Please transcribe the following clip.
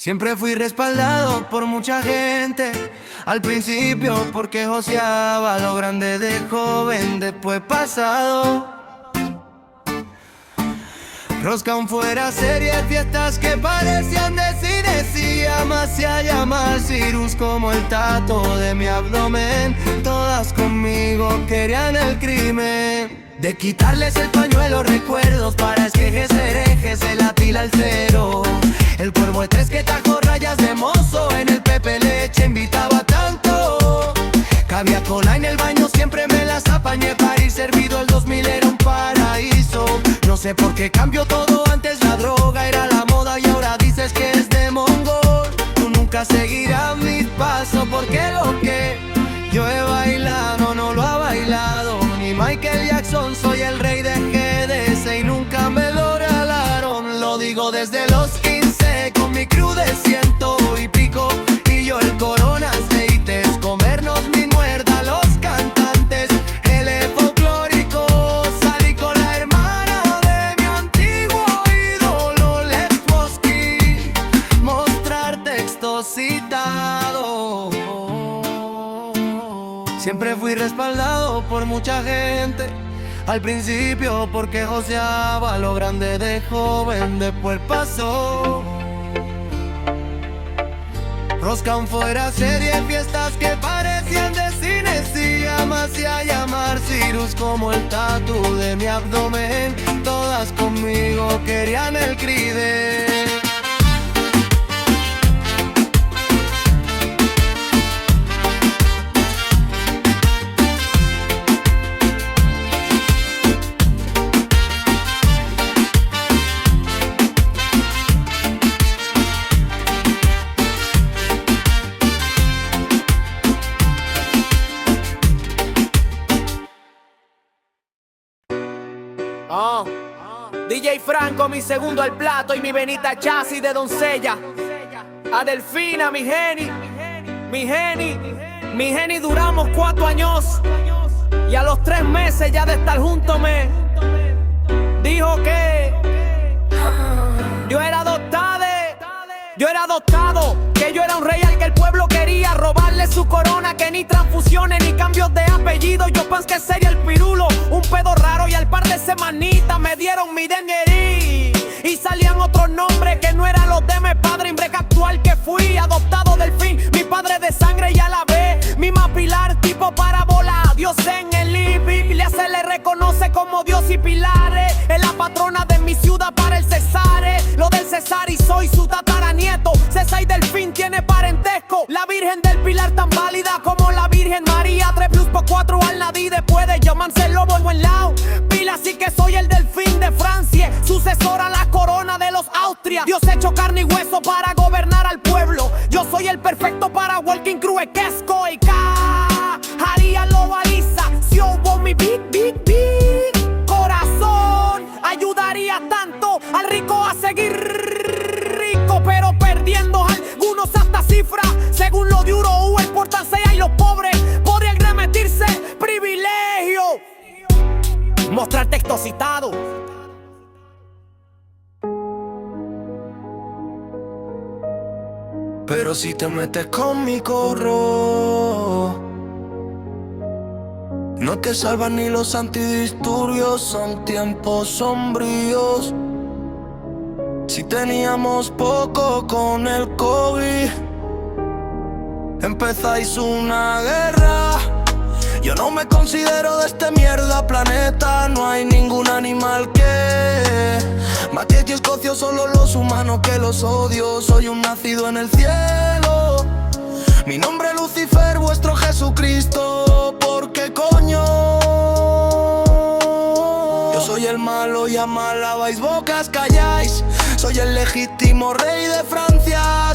Siempre fui respaldado por mucha gente. Al principio porque joseaba lo grande de joven, después pasado. Roscan fuera series, fiestas que parecían de cine. Si se a llamar Cyrus como el tato de mi abdomen. Todas conmigo querían el crimen de quitarles el pañuelo, recuerdos para esquejes, herejes, el atila al cero. El cuervo de tres que trajo rayas de mozo, en el Pepe Leche invitaba tanto. Cabía cola en el baño, siempre me las apañé para ir servido. El 2000 era un paraíso. No sé por qué cambió todo, antes la droga era la moda y ahora dices que es de mongol. Tú nunca seguirás mis pasos porque lo que yo he bailado no lo ha bailado ni Michael Jackson. Soy el rey de GDS y nunca me lo regalaron. Lo digo desde los 15 con mi crew de ciento y pico. Y yo el Corona aceites, comernos mi muerda los cantantes. El folclórico, salí con la hermana de mi antiguo ídolo Lex Mosky, mostrar textos citados. Siempre fui respaldado por mucha gente. Al principio porque joseaba lo grande de joven, después pasó. Roscan fuera serie, fiestas que parecían de cine. Si se a llamar Cyrus como el tatu de mi abdomen. Todas conmigo querían el cride. DJ Franco, mi segundo al plato, y mi Benita Chasis de doncella. A Delfina, mi Geni, duramos 4 años. Y a los 3 meses ya de estar juntos me dijo que yo era adoptado, que yo era un rey al que el pueblo quería robarle su corona, que ni transfusiones ni cambios de apellido. Yo pensé que sería el pirulo, un pedo raro, y al par de semanitas me dieron mi DNI. Y salían otros nombres que no eran los de mi padre, imbreca actual que fui, adoptado del fin, mi padre de sangre y a la vez mi mapilar tipo parábola. Dios en el Biblia se le reconoce como Dios y pilares. Es la patrona de mi ciudad para el Cesare, lo del Cesar y soy su tataranieto. César y Delfín tiene parentesco, la Virgen del Pilar tan válida como la Virgen María. 3 plus por 4 al nadie puede llamarse el lobo en buen lado. Pila así que soy el Delfín de Francia, sucesor a la corona de los Austria. Dios hecho carne y hueso para gobernar al pueblo. Yo soy el perfecto para Walking Crew, Quesco y K. Haría lo baliza, si hubo mi big corazón. Ayudaría tanto al rico a seguir rico, pero perdiendo algunos hasta cifra. Según lo de Uro, el portansea y los pobres podrían remitirse privilegio. Mostrar texto citado. Pero si te metes con mi corro, no te salvan ni los antidisturbios, son tiempos sombríos. Si teníamos poco con el COVID, empezáis una guerra. Yo no me considero de este mierda planeta, no hay ningún animal que Matías y Escocio, solo los humanos que los odio. Soy un nacido en el cielo, mi nombre es Lucifer, vuestro Jesucristo. ¿Por qué coño? Yo soy el malo y a mal lavais bocas, calláis. Soy el legítimo rey de Francia.